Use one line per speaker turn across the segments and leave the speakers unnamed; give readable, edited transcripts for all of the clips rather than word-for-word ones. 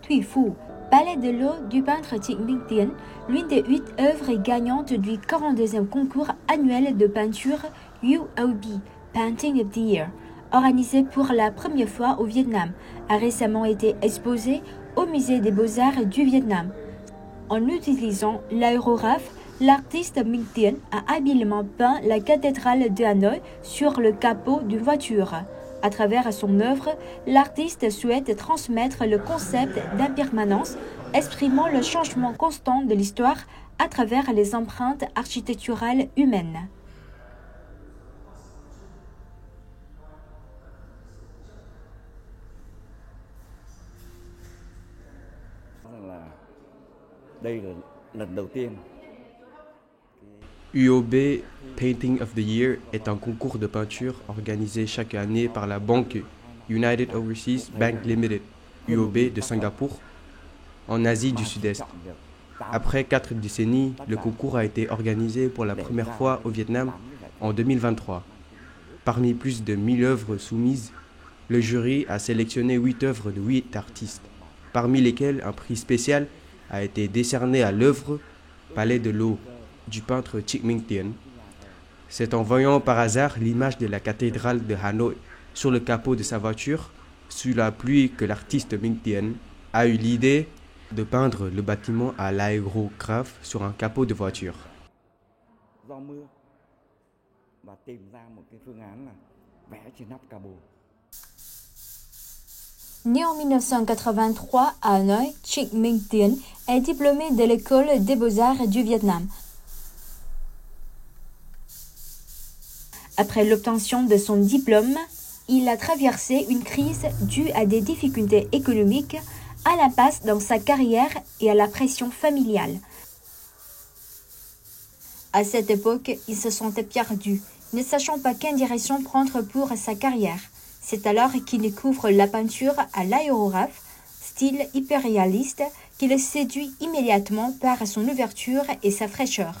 Thuy Phu, Palais de l'eau du peintre Trịnh Minh Tiến, l'une des 8 œuvres gagnantes du 42e concours annuel de peinture UOB, Painting of the Year, organisé pour la première fois au Vietnam, a récemment été exposé au Musée des Beaux-Arts du Vietnam. En utilisant l'aérographe, l'artiste Minh Tiến a habilement peint la cathédrale de Hanoï sur le capot d'une voiture. À travers son œuvre, l'artiste souhaite transmettre le concept d'impermanence, exprimant le changement constant de l'histoire à travers les empreintes architecturales humaines.
UOB Painting of the Year est un concours de peinture organisé chaque année par la banque United Overseas Bank Limited, UOB de Singapour, en Asie du Sud-Est. Après 4 décennies, le concours a été organisé pour la première fois au Vietnam en 2023. Parmi plus de 1000 œuvres soumises, le jury a sélectionné 8 œuvres de 8 artistes, parmi lesquelles un prix spécial a été décerné à l'œuvre Palais de l'eau du peintre Trịnh Minh Tiến. C'est en voyant par hasard l'image de la cathédrale de Hanoï sur le capot de sa voiture, sous la pluie, que l'artiste Minh Tiến a eu l'idée de peindre le bâtiment à l'aérographe sur un capot de voiture.
Né en 1983 à Hanoï, Trịnh Minh Tiến est diplômé de l'école des beaux-arts du Vietnam. Après l'obtention de son diplôme, il a traversé une crise due à des difficultés économiques, à l'impasse dans sa carrière et à la pression familiale. À cette époque, il se sentait perdu, ne sachant pas quelle direction prendre pour sa carrière. C'est alors qu'il découvre la peinture à l'aérographe, style hyper-réaliste, qui le séduit immédiatement par son ouverture et sa fraîcheur.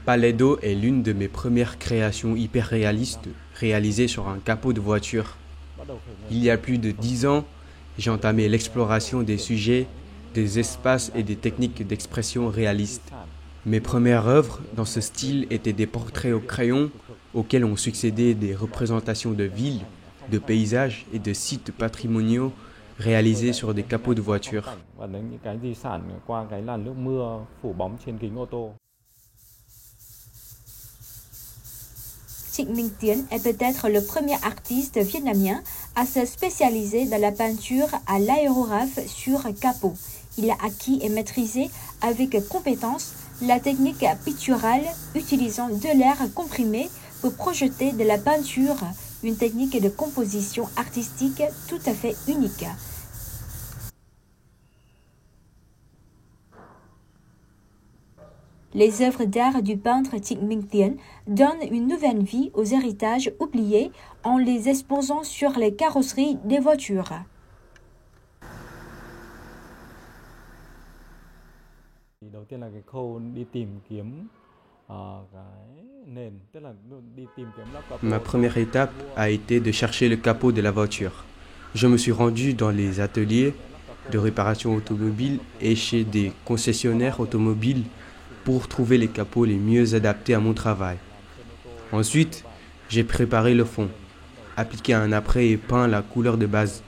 Palais d'eau est l'une de mes premières créations hyper-réalistes réalisées sur un capot de voiture. Il y a plus de 10 ans, j'ai entamé l'exploration des sujets, des espaces et des techniques d'expression réalistes. Mes premières œuvres dans ce style étaient des portraits au crayon auxquels ont succédé des représentations de villes, de paysages et de sites patrimoniaux réalisés sur des capots de voitures.
Trịnh Minh Tiến est peut-être le premier artiste vietnamien à se spécialiser dans la peinture à l'aérographe sur capot. Il a acquis et maîtrisé avec compétence la technique picturale utilisant de l'air comprimé pour projeter de la peinture, une technique de composition artistique tout à fait unique. Les œuvres d'art du peintre Trịnh Minh Tiến donnent une nouvelle vie aux héritages oubliés en les exposant sur les carrosseries des voitures.
Ma première étape a été de chercher le capot de la voiture. Je me suis rendu dans les ateliers de réparation automobile et chez des concessionnaires automobiles pour trouver les capots les mieux adaptés à mon travail. Ensuite, j'ai préparé le fond, appliqué un après et peint la couleur de base.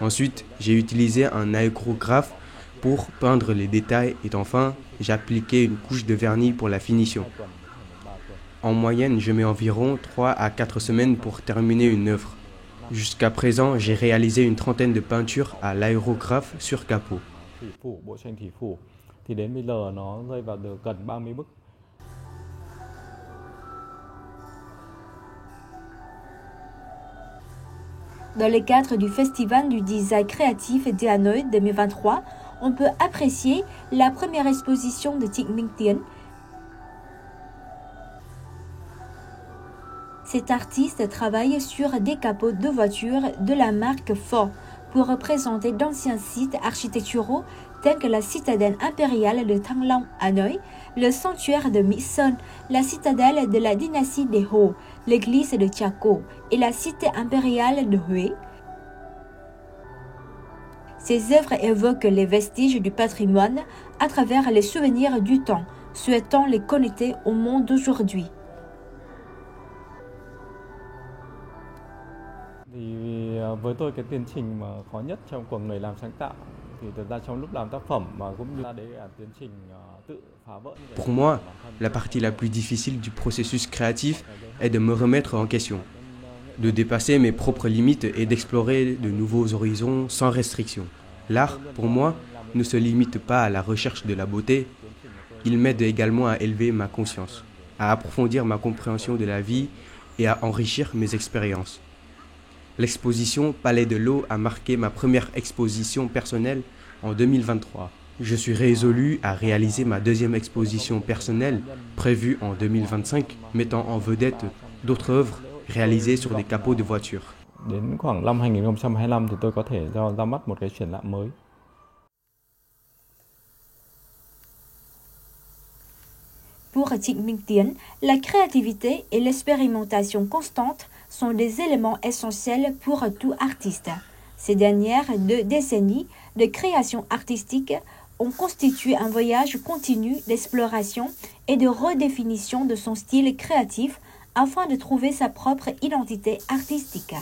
Ensuite, j'ai utilisé un aérographe pour peindre les détails et enfin, j'ai appliqué une couche de vernis pour la finition. En moyenne, je mets environ 3 à 4 semaines pour terminer une œuvre. Jusqu'à présent, j'ai réalisé une trentaine de peintures à l'aérographe sur capot.
Dans le cadre du Festival du design créatif de Hanoï 2023, on peut apprécier la première exposition de Trịnh Minh Tiến. Cet artiste travaille sur des capots de voitures de la marque Ford, pour représenter d'anciens sites architecturaux tels que la citadelle impériale de Thăng Long, Hanoï, le sanctuaire de Mỹ Sơn, la citadelle de la dynastie des Hồ, l'église de Chaco et la cité impériale de Huế. Ces œuvres évoquent les vestiges du patrimoine à travers les souvenirs du temps, souhaitant les connecter au monde d'aujourd'hui.
Với tôi cái tiến trình mà khó nhất của người làm sáng tạo thì thực ra trong lúc làm tác phẩm mà cũng như là đấy là tiến trình tự phá vỡ.
Pour moi, la partie la plus difficile du processus créatif est de me remettre en question, de dépasser mes propres limites et d'explorer de nouveaux horizons sans restriction. L'art, pour moi, ne se limite pas à la recherche de la beauté, il m'aide également à élever ma conscience, à approfondir ma compréhension de la vie et à enrichir mes expériences. L'exposition Palais de l'eau a marqué ma première exposition personnelle en 2023. Je suis résolu à réaliser ma deuxième exposition personnelle prévue en 2025, mettant en vedette d'autres œuvres réalisées sur des capots de voitures.
Đến khoảng năm 2025 thì tôi có thể ra mắt một cái triển lãm mới.
Pour Trịnh Minh Tiến, la créativité et l'expérimentation constante sont des éléments essentiels pour tout artiste. Ces dernières 2 décennies de création artistique ont constitué un voyage continu d'exploration et de redéfinition de son style créatif afin de trouver sa propre identité artistique.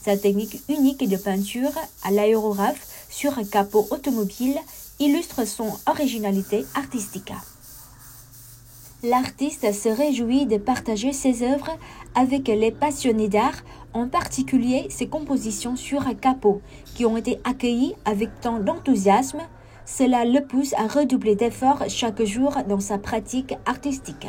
Sa technique unique de peinture à l'aérographe sur un capot automobile illustre son originalité artistique. L'artiste se réjouit de partager ses œuvres avec les passionnés d'art, en particulier ses compositions sur un capot, qui ont été accueillies avec tant d'enthousiasme. Cela le pousse à redoubler d'efforts chaque jour dans sa pratique artistique.